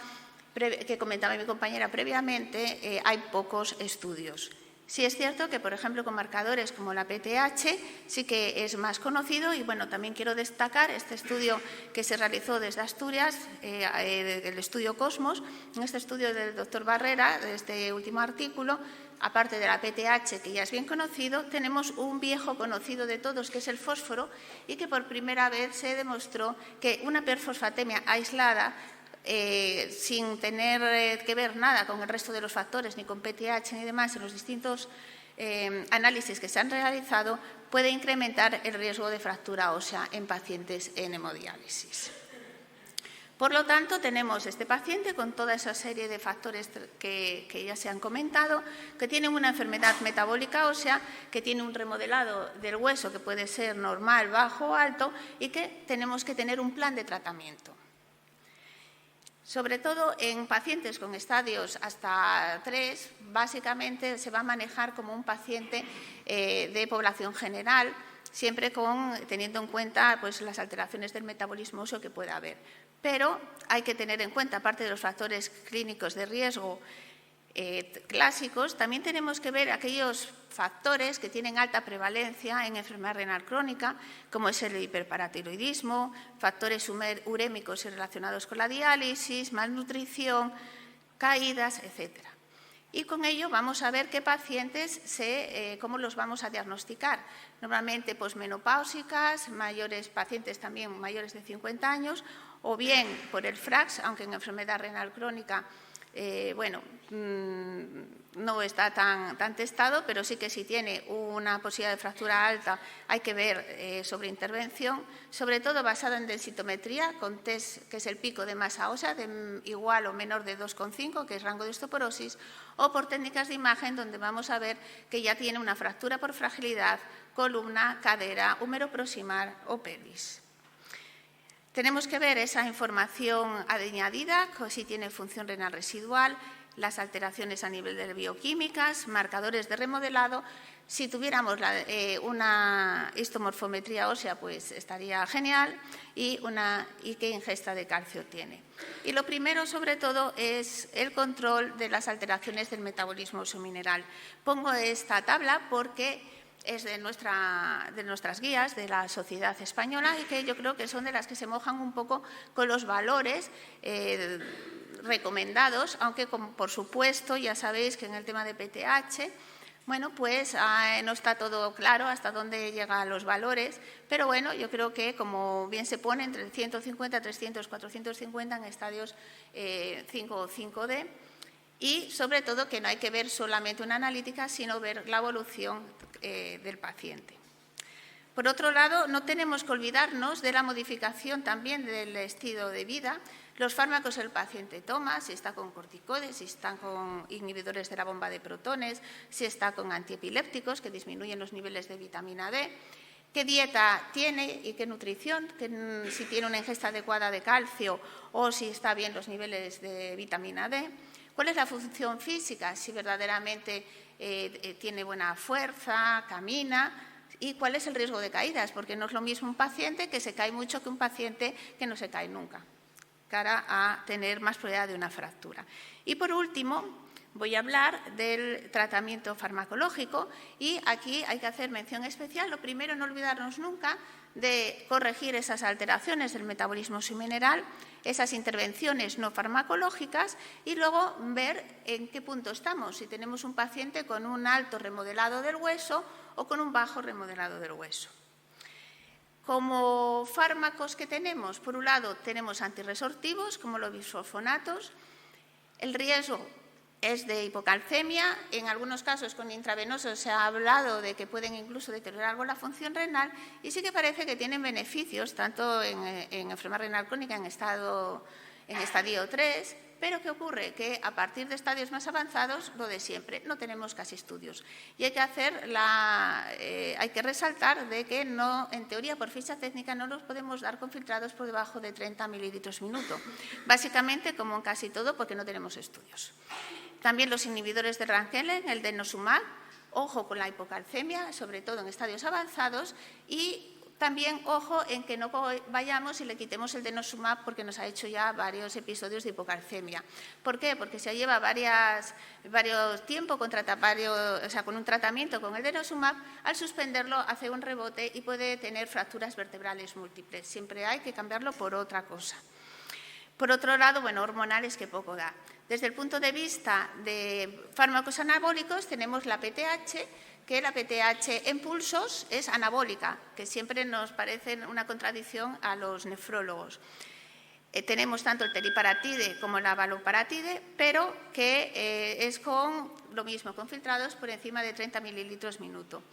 mi compañera previamente, hay pocos estudios. Sí es cierto que, por ejemplo, con marcadores como la PTH sí que es más conocido y, bueno, también quiero destacar este estudio que se realizó desde Asturias, el estudio Cosmos. En este estudio del doctor Barrera, de este último artículo, aparte de la PTH, que ya es bien conocido, tenemos un viejo conocido de todos, que es el fósforo, y que por primera vez se demostró que una perfosfatemia aislada, sin tener que ver nada con el resto de los factores, ni con PTH ni demás, en los distintos análisis que se han realizado, puede incrementar el riesgo de fractura ósea en pacientes en hemodiálisis. Por lo tanto, tenemos este paciente con toda esa serie de factores que ya se han comentado, que tiene una enfermedad metabólica ósea, que tiene un remodelado del hueso que puede ser normal, bajo o alto, y que tenemos que tener un plan de tratamiento. Sobre todo en pacientes con estadios hasta 3, básicamente se va a manejar como un paciente de población general, siempre teniendo en cuenta pues, las alteraciones del metabolismo óseo que pueda haber. Pero hay que tener en cuenta, aparte de los factores clínicos de riesgo clásicos, también tenemos que ver aquellos factores que tienen alta prevalencia en enfermedad renal crónica, como es el hiperparatiroidismo, factores urémicos y relacionados con la diálisis, malnutrición, caídas, etc. Y con ello vamos a ver qué pacientes, cómo los vamos a diagnosticar. Normalmente posmenopáusicas, pacientes también mayores de 50 años, o bien por el FRAX, aunque en enfermedad renal crónica no está tan testado, pero sí que si tiene una posibilidad de fractura alta hay que ver sobre intervención, sobre todo basada en densitometría, con test que es el pico de masa ósea, de igual o menor de 2,5, que es rango de osteoporosis, o por técnicas de imagen donde vamos a ver que ya tiene una fractura por fragilidad, columna, cadera, húmero proximal o pelvis. Tenemos que ver esa información añadida, si tiene función renal residual, las alteraciones a nivel de bioquímicas, marcadores de remodelado. Si tuviéramos una histomorfometría ósea, pues estaría genial, y qué ingesta de calcio tiene. Y lo primero, sobre todo, es el control de las alteraciones del metabolismo óseo mineral. Pongo esta tabla porque es de nuestras guías de la Sociedad Española y que yo creo que son de las que se mojan un poco con los valores recomendados, aunque por supuesto ya sabéis que en el tema de PTH, bueno, pues no está todo claro hasta dónde llegan los valores, pero bueno, yo creo que como bien se pone entre 150, 300, 450 en estadios 5 o 5D, y sobre todo que no hay que ver solamente una analítica, sino ver la evolución del paciente. Por otro lado, no tenemos que olvidarnos de la modificación también del estilo de vida, los fármacos que el paciente toma, si está con corticoides, si está con inhibidores de la bomba de protones, si está con antiepilépticos que disminuyen los niveles de vitamina D, qué dieta tiene y qué nutrición, si tiene una ingesta adecuada de calcio o si está bien los niveles de vitamina D. ¿Cuál es la función física? Si verdaderamente tiene buena fuerza, camina, y cuál es el riesgo de caídas, porque no es lo mismo un paciente que se cae mucho que un paciente que no se cae nunca, cara a tener más probabilidad de una fractura. Y por último, voy a hablar del tratamiento farmacológico y aquí hay que hacer mención especial. Lo primero, no olvidarnos nunca de corregir esas alteraciones del metabolismo óseo mineral, esas intervenciones no farmacológicas y luego ver en qué punto estamos, si tenemos un paciente con un alto remodelado del hueso o con un bajo remodelado del hueso. Como fármacos que tenemos, por un lado tenemos antirresortivos como los bisfosfonatos. El riesgo es de hipocalcemia. En algunos casos con intravenosos se ha hablado de que pueden incluso deteriorar algo la función renal, y sí que parece que tienen beneficios tanto en enfermedad renal crónica en estadio 3, pero ¿qué ocurre? Que a partir de estadios más avanzados, lo de siempre, no tenemos casi estudios. Y hay que resaltar de que no, en teoría, por ficha técnica, no los podemos dar con filtrados por debajo de 30 mililitros minuto. Básicamente, como en casi todo, porque no tenemos estudios. También los inhibidores de Rankelen, el denosumab, ojo con la hipocalcemia, sobre todo en estadios avanzados, y también, ojo, en que no vayamos y le quitemos el denosumab porque nos ha hecho ya varios episodios de hipocalcemia. ¿Por qué? Porque se lleva varios tiempo con un tratamiento con el denosumab, al suspenderlo hace un rebote y puede tener fracturas vertebrales múltiples. Siempre hay que cambiarlo por otra cosa. Por otro lado, hormonales que poco da. Desde el punto de vista de fármacos anabólicos tenemos la PTH, que la PTH en pulsos es anabólica, que siempre nos parece una contradicción a los nefrólogos. Tenemos tanto el teriparatide como la valoparatide, pero que es con lo mismo, con filtrados por encima de 30 mililitros minuto.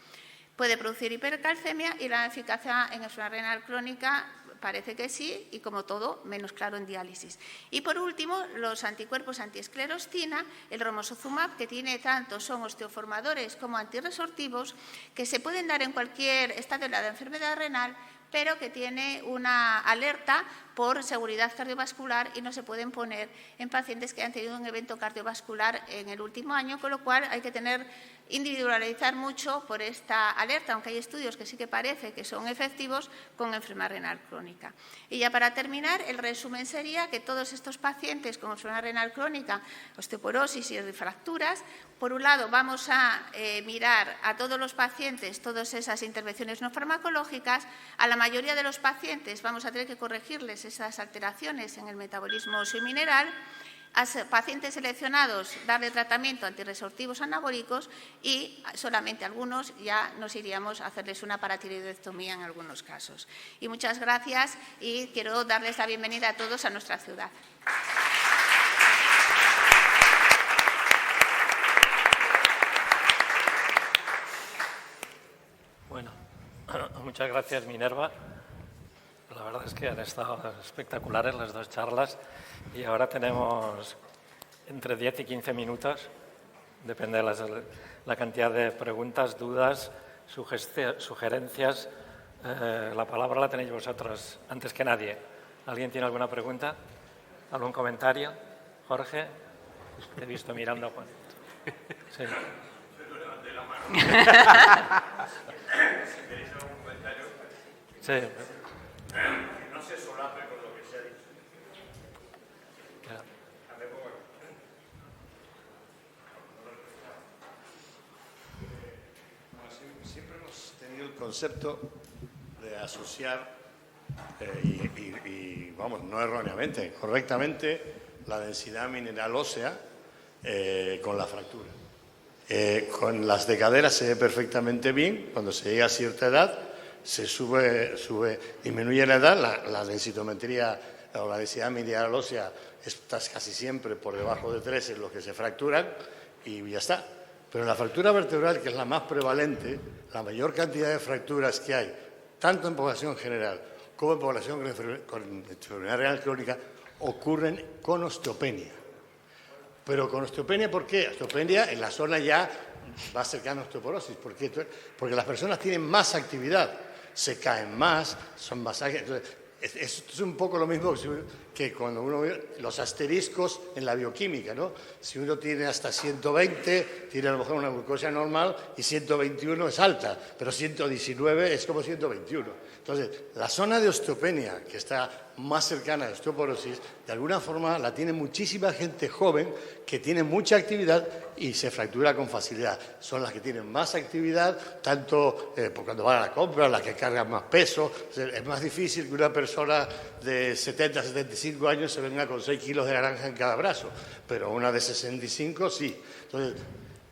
Puede producir hipercalcemia y la eficacia en enfermedad renal crónica parece que sí, y como todo, menos claro en diálisis. Y por último, los anticuerpos antiesclerostina, el romosozumab, que son osteoformadores como antirresortivos, que se pueden dar en cualquier estadio de la enfermedad renal, pero que tiene una alerta por seguridad cardiovascular y no se pueden poner en pacientes que han tenido un evento cardiovascular en el último año, con lo cual hay que individualizar mucho por esta alerta, aunque hay estudios que sí que parece que son efectivos con enfermedad renal crónica. Y ya para terminar, el resumen sería que todos estos pacientes con enfermedad renal crónica, osteoporosis y fracturas, por un lado vamos a mirar a todos los pacientes todas esas intervenciones no farmacológicas. A la mayoría de los pacientes vamos a tener que corregirles esas alteraciones en el metabolismo óseo y mineral. A pacientes seleccionados darle tratamiento antirresortivos anabólicos, y solamente algunos ya nos iríamos a hacerles una paratiroidectomía en algunos casos. Y muchas gracias, y quiero darles la bienvenida a todos a nuestra ciudad. Bueno, muchas gracias, Minerva. La verdad es que han estado espectaculares las dos charlas, y ahora tenemos entre 10 y 15 minutos, depende de la cantidad de preguntas, dudas, sugerencias. La palabra la tenéis vosotros antes que nadie. ¿Alguien tiene alguna pregunta? ¿Algún comentario? Jorge, te he visto mirando a Juan. Sí. Sí. Que no se solape con lo que se ha dicho. Claro. Siempre hemos tenido el concepto de asociar, y vamos, no erróneamente, correctamente, la densidad mineral ósea con la fractura. Con las de cadera se ve perfectamente bien. Cuando se llega a cierta edad, se disminuye la edad, la densitometría o la densidad mineral ósea está casi siempre por debajo de 3 en los que se fracturan, y ya está. Pero en la fractura vertebral, que es la más prevalente, la mayor cantidad de fracturas que hay, tanto en población general como en población con enfermedad renal crónica, ocurren con osteopenia. Pero con osteopenia, ¿por qué? Osteopenia en la zona ya va cercana a osteoporosis. ¿Por qué? Porque las personas tienen más actividad, se caen más, son más ágiles. Es un poco lo mismo que cuando uno ve los asteriscos en la bioquímica, ¿no? Si uno tiene hasta 120, tiene a lo mejor una glucosa normal, y 121 es alta, pero 119 es como 121. Entonces, la zona de osteopenia, que está más cercana a la osteoporosis, de alguna forma la tiene muchísima gente joven que tiene mucha actividad y se fractura con facilidad. Son las que tienen más actividad, tanto por cuando van a la compra, las que cargan más peso. Es más difícil que una persona de 70, 75 años se venga con 6 kilos de naranja en cada brazo, pero una de 65 sí. Entonces,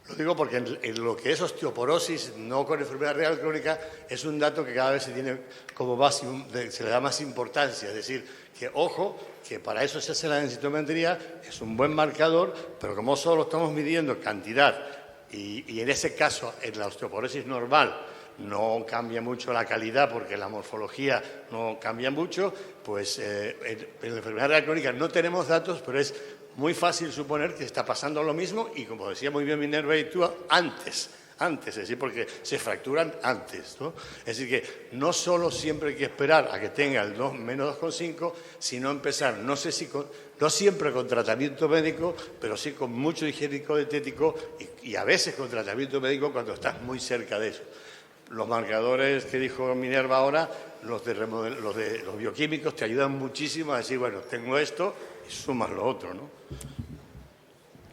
Lo digo porque en lo que es osteoporosis, no con enfermedad renal crónica, es un dato que cada vez se tiene como más, se le da más importancia. Es decir, que ojo, que para eso se hace la densitometría, es un buen marcador, pero como solo estamos midiendo cantidad y en ese caso, en la osteoporosis normal, no cambia mucho la calidad porque la morfología no cambia mucho, pues en la enfermedad renal crónica no tenemos datos, pero es muy fácil suponer que está pasando lo mismo y, como decía muy bien Minerva y tú, antes, es decir, porque se fracturan antes, ¿no? Es decir, que no solo siempre hay que esperar a que tenga el menos 2,5, sino empezar, no siempre con tratamiento médico, pero sí con mucho higiénico dietético y a veces con tratamiento médico cuando estás muy cerca de eso. Los marcadores que dijo Minerva ahora, los bioquímicos, te ayudan muchísimo a decir, bueno, tengo esto y sumas lo otro, ¿no?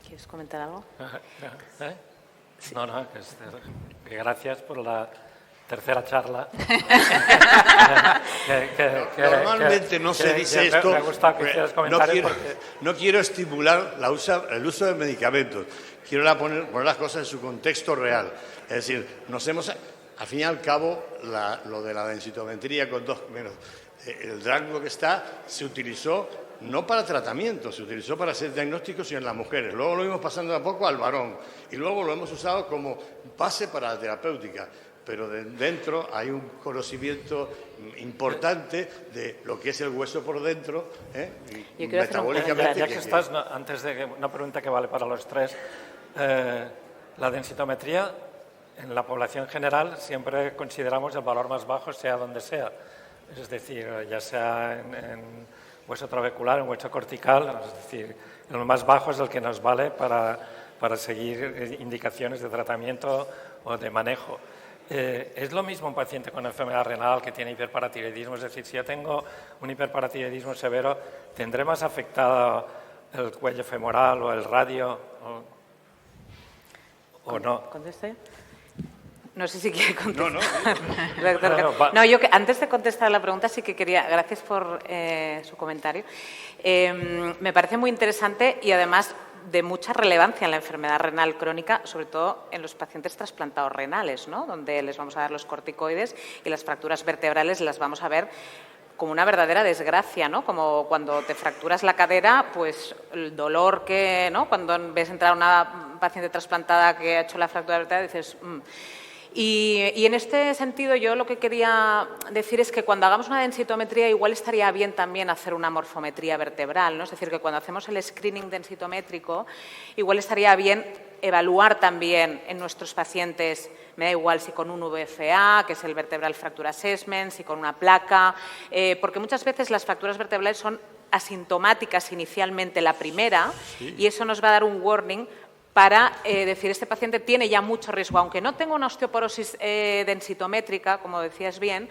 ¿Quieres comentar algo? Sí. No, que gracias por la tercera charla. Normalmente no se dice esto. Me gusta que hicieras comentarios no quiero estimular el uso de medicamentos. Quiero poner las cosas en su contexto real. Es decir, al fin y al cabo, lo de la densitometría con 2 menos, el rango que está, se utilizó no para tratamiento, se utilizó para hacer diagnósticos en las mujeres. Luego lo vimos pasando a poco al varón y luego lo hemos usado como base para la terapéutica. Pero dentro hay un conocimiento importante de lo que es el hueso por dentro, Yo quiero metabólicamente. Ya que estás, antes de una pregunta que vale para los tres, la densitometría en la población general siempre consideramos el valor más bajo, sea donde sea. Es decir, ya sea en hueso trabecular, en hueso cortical, es decir, el más bajo es el que nos vale para seguir indicaciones de tratamiento o de manejo. Es lo mismo un paciente con enfermedad renal que tiene hiperparatiroidismo, es decir, si yo tengo un hiperparatiroidismo severo, ¿tendré más afectado el cuello femoral o el radio o no? ¿Conteste? No sé si quiere contestar. No. No, yo antes de contestar la pregunta sí que quería, gracias por su comentario. Me parece muy interesante y además de mucha relevancia en la enfermedad renal crónica, sobre todo en los pacientes trasplantados renales, ¿no? Donde les vamos a dar los corticoides y las fracturas vertebrales las vamos a ver como una verdadera desgracia, ¿no? Como cuando te fracturas la cadera, pues el dolor que, ¿no? Cuando ves entrar a una paciente trasplantada que ha hecho la fractura vertebral, dices... Y en este sentido yo lo que quería decir es que cuando hagamos una densitometría igual estaría bien también hacer una morfometría vertebral, ¿no? Es decir, que cuando hacemos el screening densitométrico igual estaría bien evaluar también en nuestros pacientes, me da igual si con un VFA, que es el Vertebral Fracture Assessment, si con una placa, porque muchas veces las fracturas vertebrales son asintomáticas inicialmente la primera, sí, y eso nos va a dar un warning para decir, este paciente tiene ya mucho riesgo, aunque no tenga una osteoporosis densitométrica, como decías bien,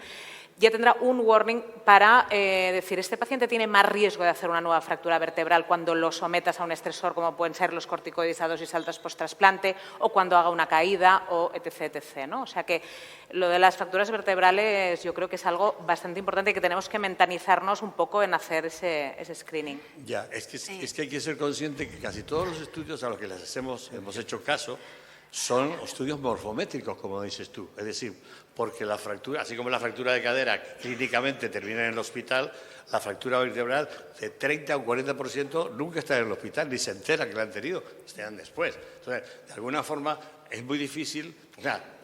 ya tendrá un warning para decir, este paciente tiene más riesgo de hacer una nueva fractura vertebral cuando lo sometas a un estresor, como pueden ser los corticoides a dosis altas post-trasplante, o cuando haga una caída, o etc., etc., ¿no? O sea que lo de las fracturas vertebrales yo creo que es algo bastante importante y que tenemos que mentalizarnos un poco en hacer ese screening. Ya, es que hay que ser consciente que casi todos los estudios a los que les hemos hecho caso son estudios morfométricos, como dices tú. Es decir, porque la fractura, así como la fractura de cadera clínicamente termina en el hospital, la fractura vertebral de 30 o 40% nunca está en el hospital, ni se entera que la han tenido, están después. Entonces, de alguna forma es muy difícil,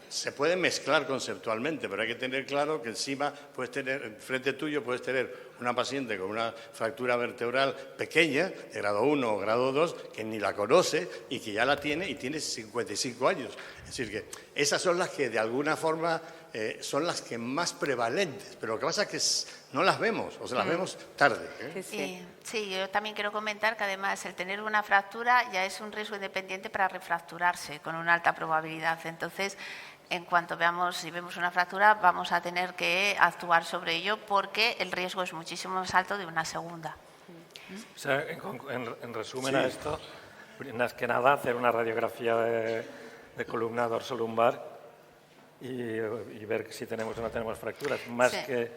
se puede mezclar conceptualmente, pero hay que tener claro que encima puedes tener, enfrente tuyo puedes tener una paciente con una fractura vertebral pequeña, de grado 1 o grado 2, que ni la conoce y que ya la tiene y tiene 55 años. Es decir, que esas son las que de alguna forma son las que más prevalentes, pero lo que pasa es que no las vemos, o sea, las vemos tarde. Sí, yo también quiero comentar que además el tener una fractura ya es un riesgo independiente para refracturarse con una alta probabilidad. Entonces, en cuanto si vemos una fractura, vamos a tener que actuar sobre ello porque el riesgo es muchísimo más alto de una segunda. O sea, en resumen a esto, más que nada hacer una radiografía de columna dorsolumbar y ver si tenemos o no tenemos fracturas, más que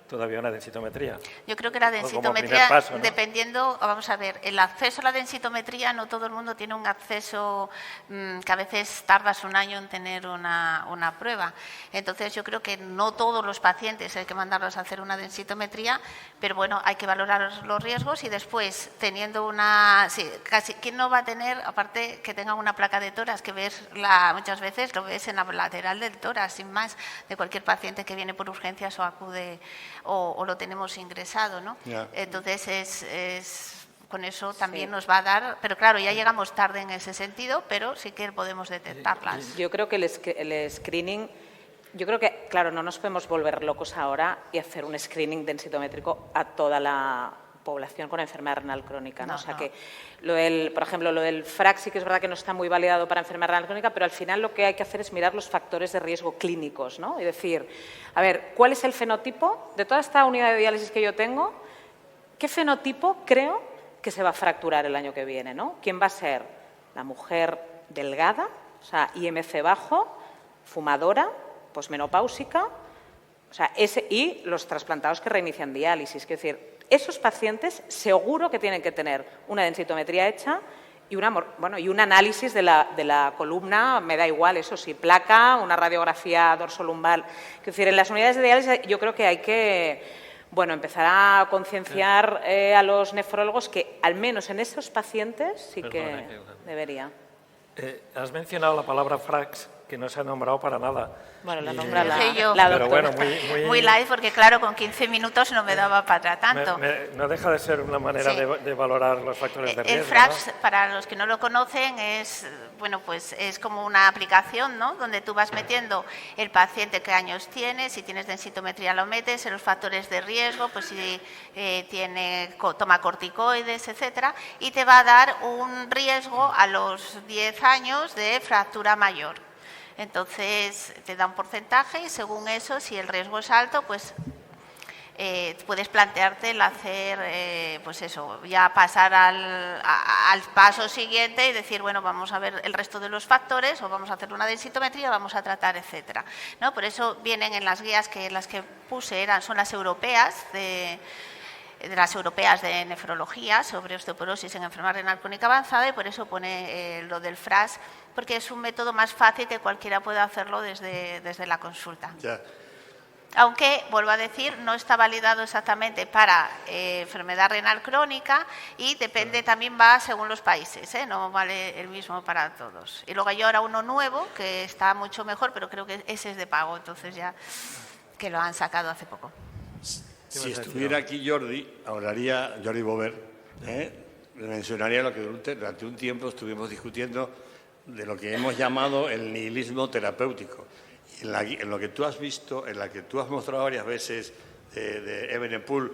todavía una densitometría. Yo creo que la Como densitometría, primer paso, ¿no? dependiendo, vamos a ver, el acceso a la densitometría, no todo el mundo tiene un acceso que a veces tardas un año en tener una prueba. Entonces yo creo que no todos los pacientes hay que mandarlos a hacer una densitometría, pero bueno, hay que valorar los riesgos y después teniendo una... Sí, casi, ¿quién no va a tener, aparte que tenga una placa de tórax, que muchas veces lo ves en la lateral del tórax, sin más, de cualquier paciente que viene por urgencias o acude o lo tenemos ingresado, ¿no? Ya. Entonces, con eso también nos va a dar... Pero claro, ya llegamos tarde en ese sentido, pero sí que podemos detectarlas. Yo creo que el screening... Yo creo que, claro, no nos podemos volver locos ahora y hacer un screening densitométrico a toda la población con enfermedad renal crónica, ¿no? No, O sea no. que, por ejemplo, lo del FRAC sí que es verdad que no está muy validado para enfermedad renal crónica, pero al final lo que hay que hacer es mirar los factores de riesgo clínicos, ¿no? Y decir, a ver, ¿cuál es el fenotipo de toda esta unidad de diálisis que yo tengo? ¿Qué fenotipo creo que se va a fracturar el año que viene, ¿no? ¿Quién va a ser? La mujer delgada, o sea, IMC bajo, fumadora, posmenopáusica, o sea, y los trasplantados que reinician diálisis. Es decir, esos pacientes seguro que tienen que tener una densitometría hecha y un análisis de la columna, me da igual, eso sí, placa, una radiografía dorsolumbar. Es decir, en las unidades de diálisis yo creo que hay que empezar a concienciar a los nefrólogos que al menos en esos pacientes sí que debería. Has mencionado la palabra FRAX, que no se ha nombrado para nada. Bueno, la Y- nombra Dije yo. la Pero doctora. bueno, Muy light, porque claro, con 15 minutos no me daba para tanto. no deja de ser una manera Sí. de valorar los factores de riesgo. El FRAX, para los que no lo conocen, es como una aplicación, ¿no? Donde tú vas metiendo el paciente qué años tiene, si tienes densitometría lo metes, en los factores de riesgo, pues si toma corticoides, etcétera, y te va a dar un riesgo a los 10 años de fractura mayor. Entonces te da un porcentaje y según eso, si el riesgo es alto, pues puedes plantearte el hacer, ya pasar al paso siguiente y decir, bueno, vamos a ver el resto de los factores o vamos a hacer una densitometría, vamos a tratar, etcétera, ¿no? Por eso vienen en las guías que las que puse son las europeas de las europeas de nefrología sobre osteoporosis en enfermedad renal crónica avanzada, y por eso pone lo del FRAX, porque es un método más fácil que cualquiera pueda hacerlo desde la consulta. Ya. Aunque, vuelvo a decir, no está validado exactamente para enfermedad renal crónica y depende, también va según los países, no vale el mismo para todos. Y luego hay ahora uno nuevo que está mucho mejor, pero creo que ese es de pago, entonces ya que lo han sacado hace poco. Si estuviera aquí Jordi Bover, mencionaría lo que durante un tiempo estuvimos discutiendo de lo que hemos llamado el nihilismo terapéutico. En lo que tú has visto, en la que tú has mostrado varias veces de Evenepoel,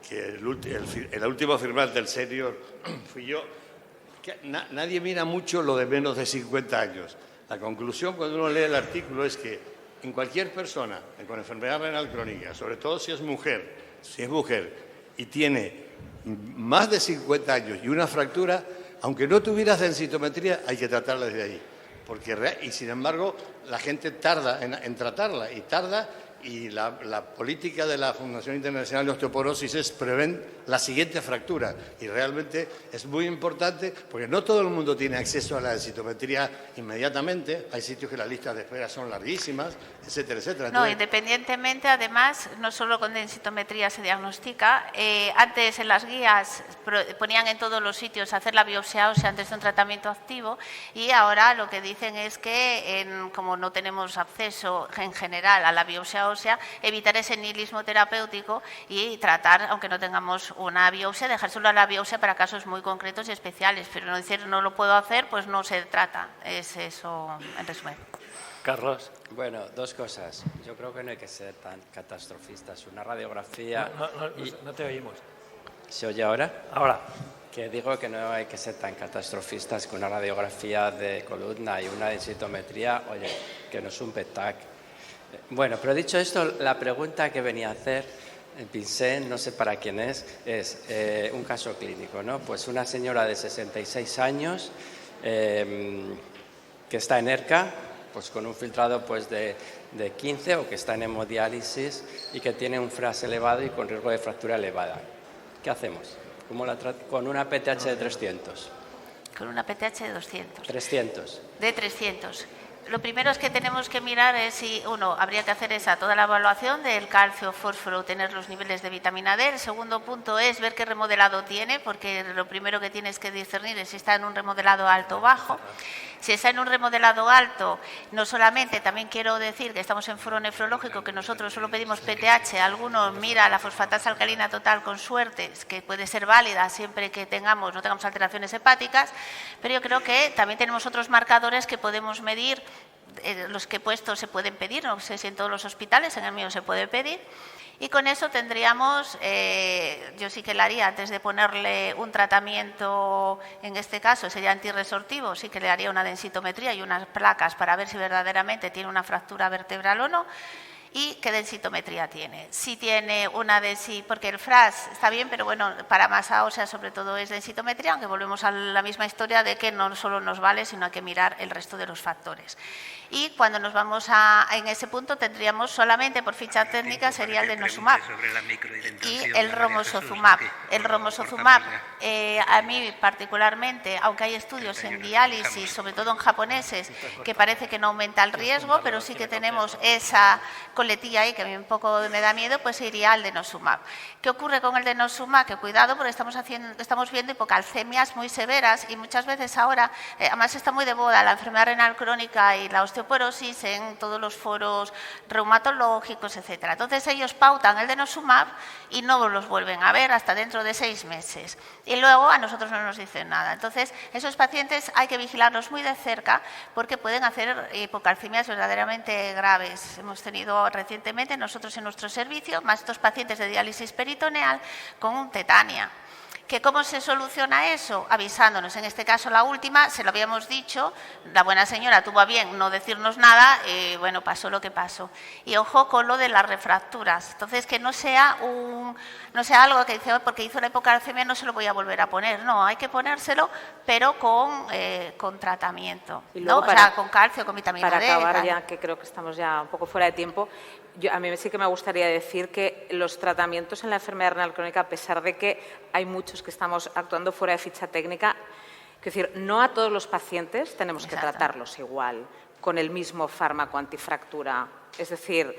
que el último firmante del senior fui yo, que nadie mira mucho lo de menos de 50 años. La conclusión cuando uno lee el artículo es que en cualquier persona con enfermedad renal crónica, sobre todo si es mujer y tiene más de 50 años y una fractura, aunque no tuvieras densitometría, hay que tratarla desde ahí. Y sin embargo, la gente tarda en tratarla y la política de la Fundación Internacional de Osteoporosis es prever la siguiente fractura. Y realmente es muy importante porque no todo el mundo tiene acceso a la densitometría inmediatamente. Hay sitios que las listas de espera son larguísimas, etcétera, etcétera. No, Entonces, independientemente, además, no solo con densitometría se diagnostica. Antes en las guías ponían en todos los sitios hacer la biopsia ósea antes de un tratamiento activo, y ahora lo que dicen es que como no tenemos acceso en general a la biopsia ósea, evitar ese nihilismo terapéutico y tratar, aunque no tengamos una biopsia, dejar solo la biopsia para casos muy concretos y especiales, pero no decir no lo puedo hacer, pues no se trata. Es eso, en resumen. Carlos. Bueno, dos cosas. Yo creo que no hay que ser tan catastrofistas. Una radiografía... No te oímos. ¿Se oye ahora? Ahora. Que digo que no hay que ser tan catastrofistas, que una radiografía de columna y una densitometría, oye, que no es un PET-TAC. Bueno, pero dicho esto, la pregunta que venía a hacer, pensé, no sé para quién es un caso clínico, ¿no? Pues una señora de 66 años que está en ERCA, pues con un filtrado pues de 15 o que está en hemodiálisis y que tiene un FRAS elevado y con riesgo de fractura elevada. ¿Qué hacemos? Con una PTH de 300. Con una PTH de 200. 300. De 300. Lo primero es que tenemos que mirar es si, habría que hacer toda la evaluación del calcio, fósforo, tener los niveles de vitamina D. El segundo punto es ver qué remodelado tiene, porque lo primero que tienes que discernir es si está en un remodelado alto o bajo. Si está en un remodelado alto, no solamente, también quiero decir que estamos en foro nefrológico, que nosotros solo pedimos PTH, algunos mira la fosfatasa alcalina total con suerte, que puede ser válida siempre que no tengamos alteraciones hepáticas, pero yo creo que también tenemos otros marcadores que podemos medir, los que he puesto se pueden pedir, no sé si en todos los hospitales, en el mío se puede pedir, y con eso tendríamos, yo sí que lo haría antes de ponerle un tratamiento, en este caso sería antirresortivo, sí que le haría una densitometría y unas placas para ver si verdaderamente tiene una fractura vertebral o no, y qué densitometría tiene. Si tiene una porque el FRAS está bien, pero bueno, para masa ósea sobre todo es densitometría, aunque volvemos a la misma historia de que no solo nos vale, sino hay que mirar el resto de los factores. Y cuando nos vamos en ese punto tendríamos solamente por ficha técnica sería el denosumab y el romosozumab. El romosozumab, a mí particularmente, aunque hay estudios en diálisis, sobre todo en japoneses, que parece que no aumenta el riesgo, pero sí que tenemos esa coletilla ahí que a mí un poco me da miedo, pues iría al denosumab. ¿Qué ocurre con el denosumab? Que cuidado, porque estamos viendo hipocalcemias muy severas y muchas veces ahora, además está muy de moda la enfermedad renal crónica y la osteoporosis en todos los foros reumatológicos, etcétera. Entonces ellos pautan el denosumab y no los vuelven a ver hasta dentro de 6 meses. Y luego a nosotros no nos dicen nada. Entonces esos pacientes hay que vigilarlos muy de cerca porque pueden hacer hipocalcemias verdaderamente graves. Hemos tenido recientemente nosotros en nuestro servicio más estos pacientes de diálisis peritoneal con un tetania. ¿Que cómo se soluciona eso? Avisándonos. En este caso, la última, se lo habíamos dicho, la buena señora tuvo a bien no decirnos nada, bueno, pasó lo que pasó. Y ojo con lo de las refracturas. Entonces, que no sea algo que dice, porque hizo una hipocalcemia no se lo voy a volver a poner. No, hay que ponérselo, pero con tratamiento. Y luego ¿no? O sea, con calcio, con vitamina D. Para acabar ya, que creo que estamos ya un poco fuera de tiempo, a mí sí que me gustaría decir que los tratamientos en la enfermedad renal crónica, a pesar de que hay muchos que estamos actuando fuera de ficha técnica, es decir, no a todos los pacientes tenemos que tratarlos igual, con el mismo fármaco antifractura. Es decir,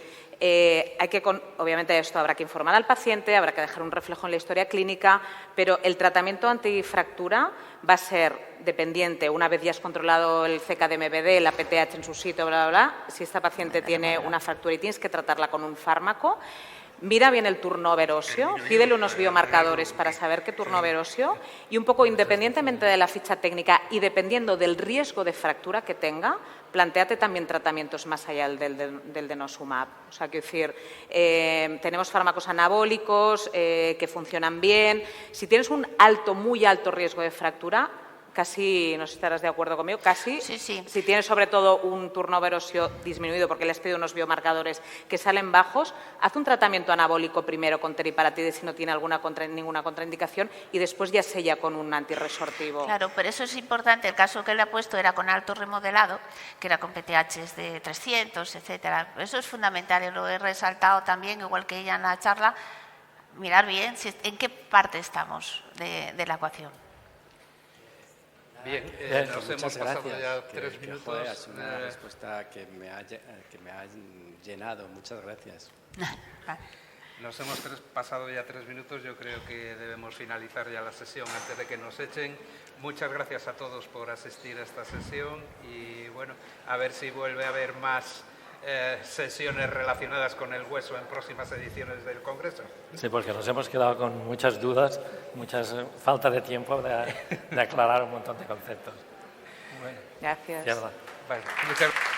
obviamente esto habrá que informar al paciente, habrá que dejar un reflejo en la historia clínica, pero el tratamiento antifractura va a ser dependiente, una vez ya has controlado el CK-MBD, la PTH en su sitio, bla, bla, bla, si esta paciente tiene una fractura y tienes que tratarla con un fármaco, mira bien el turnover óseo, pídele unos biomarcadores para saber qué turnover óseo y un poco independientemente de la ficha técnica y dependiendo del riesgo de fractura que tenga, plantéate también tratamientos más allá del denosumab. O sea, quiero decir, tenemos fármacos anabólicos que funcionan bien. Si tienes un muy alto riesgo de fractura, casi, no sé si estarás de acuerdo conmigo, casi, sí. Si tienes sobre todo un turnover óseo disminuido porque le has pedido unos biomarcadores que salen bajos, haz un tratamiento anabólico primero con teriparatide si no tiene ninguna contraindicación y después ya sella con un antirresortivo. Claro, pero eso es importante. El caso que le ha puesto era con alto remodelado, que era con PTHs de 300, etcétera. Eso es fundamental y lo he resaltado también, igual que ella en la charla, mirar bien en qué parte estamos de la ecuación. Bien, nos hemos pasado ya 3 minutos. Es una respuesta que me ha llenado. Muchas gracias. Nos hemos pasado ya 3 minutos. Yo creo que debemos finalizar ya la sesión antes de que nos echen. Muchas gracias a todos por asistir a esta sesión y bueno, a ver si vuelve a haber más sesiones relacionadas con el hueso en próximas ediciones del Congreso. Sí, porque nos hemos quedado con muchas dudas, falta de tiempo de aclarar un montón de conceptos. Bueno, Gracias. Izquierda. Vale, muchas gracias.